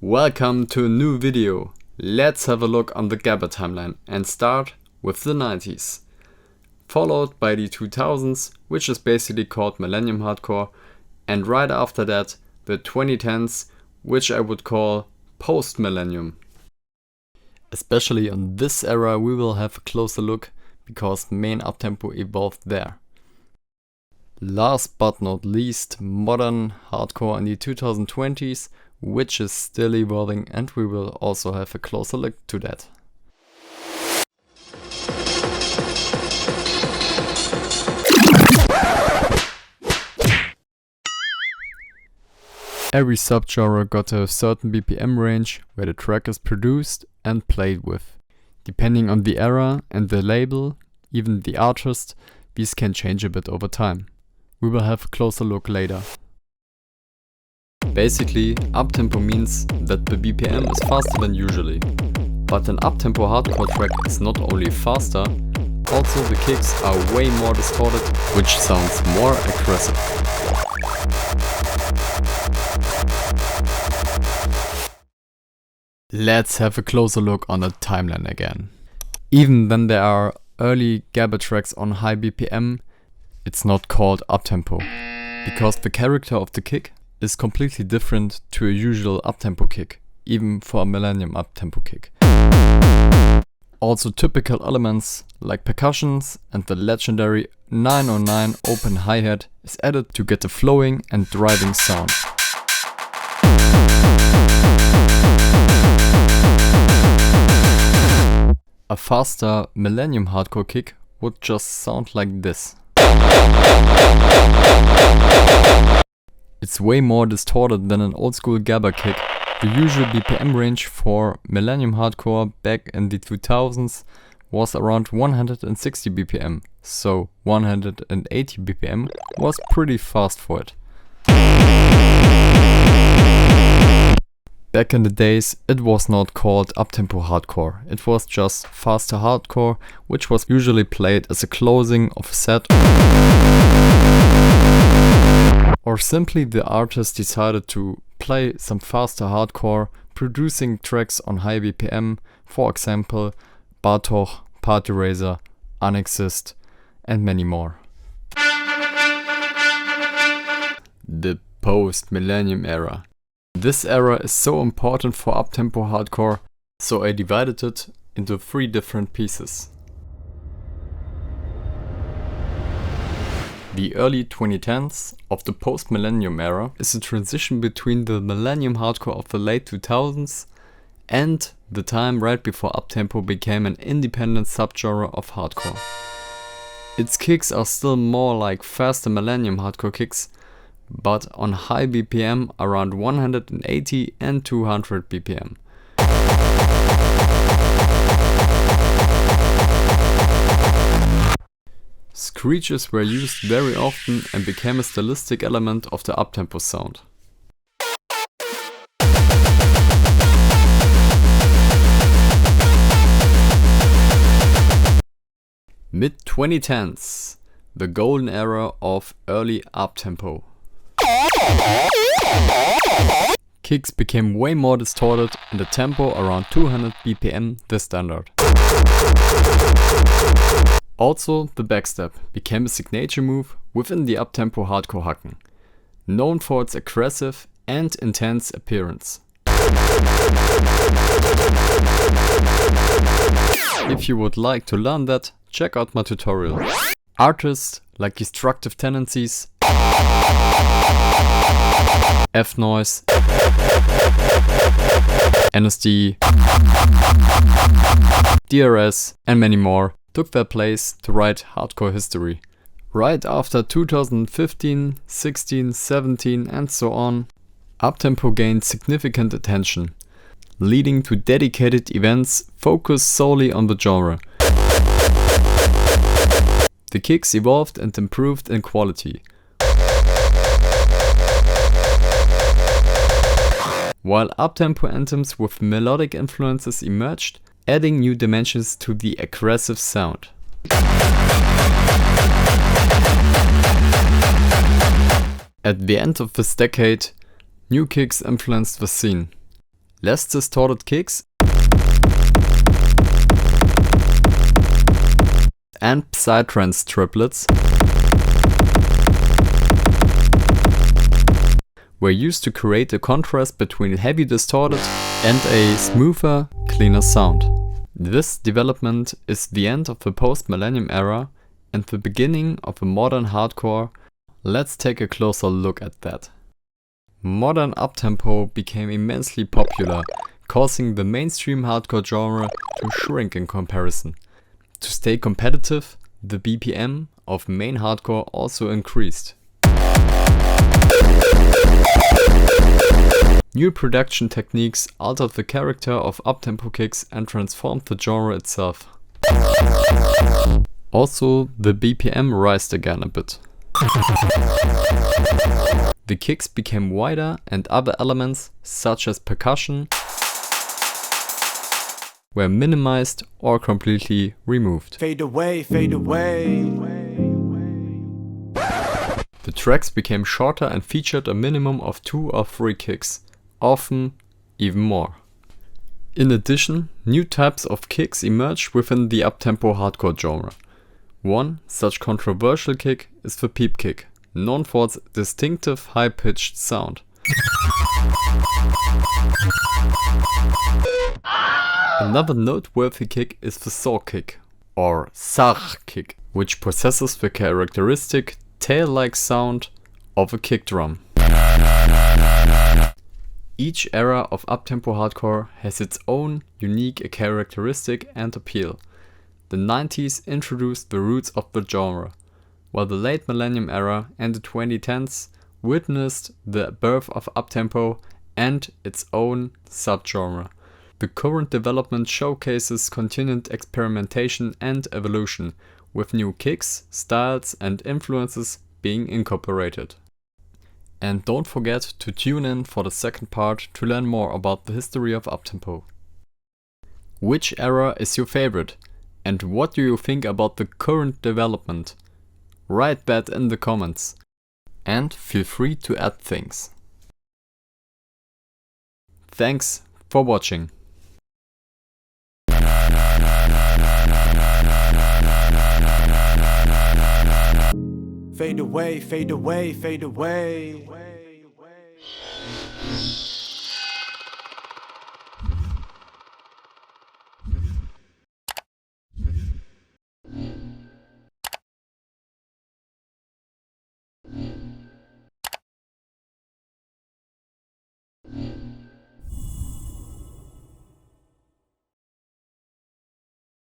Welcome to a new video. Let's have a look on the Gabba timeline and start with the 90s. Followed by the 2000s, which is basically called Millennium Hardcore, and right after that the 2010s, which I would call Post-Millennium. Especially on this era we will have a closer look because main uptempo evolved there. Last but not least, modern hardcore in the 2020s, which is still evolving, and we will also have a closer look to that. Every subgenre got a certain BPM range where the track is produced and played with. Depending on the era and the label, even the artist, these can change a bit over time. We will have a closer look later. Basically, uptempo means that the BPM is faster than usually. But an uptempo hardcore track is not only faster, also the kicks are way more distorted, which sounds more aggressive. Let's have a closer look on the timeline again. Even when there are early Gabba tracks on high BPM, it's not called uptempo, because the character of the kick is completely different to a usual uptempo kick, even for a Millennium uptempo kick. Also typical elements like percussions and the legendary 909 open hi-hat is added to get a flowing and driving sound. A faster Millennium hardcore kick would just sound like this. It's way more distorted than an old school Gabba kick. The usual BPM range for Millennium hardcore back in the 2000s was around 160 BPM, so 180 BPM was pretty fast for it. Back in the days, it was not called Uptempo Hardcore, it was just faster hardcore, which was usually played as a closing of a set, or simply the artist decided to play some faster hardcore, producing tracks on high BPM, for example Bartok, Partyraiser, Unexist, and many more. The Post-Millennium Era. This era is so important for uptempo hardcore, so I divided it into 3 different pieces. The early 2010s of the Post-Millennium Era is a transition between the Millennium hardcore of the late 2000s and the time right before uptempo became an independent subgenre of hardcore. Its kicks are still more like faster Millennium hardcore kicks, but on high BPM around 180 and 200 BPM. Screeches were used very often and became a stylistic element of the uptempo sound. Mid-2010s, the golden era of early uptempo. Kicks became way more distorted and the tempo around 200 BPM the standard. Also, the backstep became a signature move within the uptempo hardcore hacken, known for its aggressive and intense appearance. If you would like to learn that, check out my tutorial. Artists like Destructive Tendencies, Noize, NSD, DRS, and many more took their place to write hardcore history. Right after 2015, 16, 17 and so on, uptempo gained significant attention, leading to dedicated events focused solely on the genre. The kicks evolved and improved in quality, while uptempo anthems with melodic influences emerged, adding new dimensions to the aggressive sound. At the end of this decade, new kicks influenced the scene. less distorted kicks, and psytrance triplets were used to create a contrast between heavy distorted and a smoother, cleaner sound. This development is the end of the post-millennium era and the beginning of a modern hardcore. Let's take a closer look at that. Modern uptempo became immensely popular, causing the mainstream hardcore genre to shrink in comparison. To stay competitive, the BPM of main hardcore also increased. New production techniques altered the character of uptempo kicks and transformed the genre itself. Also, the BPM rised again a bit. The kicks became wider and other elements, such as percussion, were minimized or completely removed. Fade away, fade away. The tracks became shorter and featured a minimum of 2 or 3 kicks, often even more. In addition, new types of kicks emerged within the uptempo hardcore genre. One such controversial kick is the peep kick, known for its distinctive high-pitched sound. Another noteworthy kick is the saw kick, or sarg kick, which possesses the characteristic tail-like sound of a kick drum. Each era of uptempo hardcore has its own unique characteristic and appeal. The 90s introduced the roots of the genre, while the late millennium era and the 2010s witnessed the birth of uptempo and its own subgenre. The current development showcases continued experimentation and evolution, with new kicks, styles and influences being incorporated. And don't forget to tune in for the second part to learn more about the history of uptempo. Which era is your favorite? And what do you think about the current development? Write that in the comments. And feel free to add things. Thanks for watching. Fade away, fade away, fade away.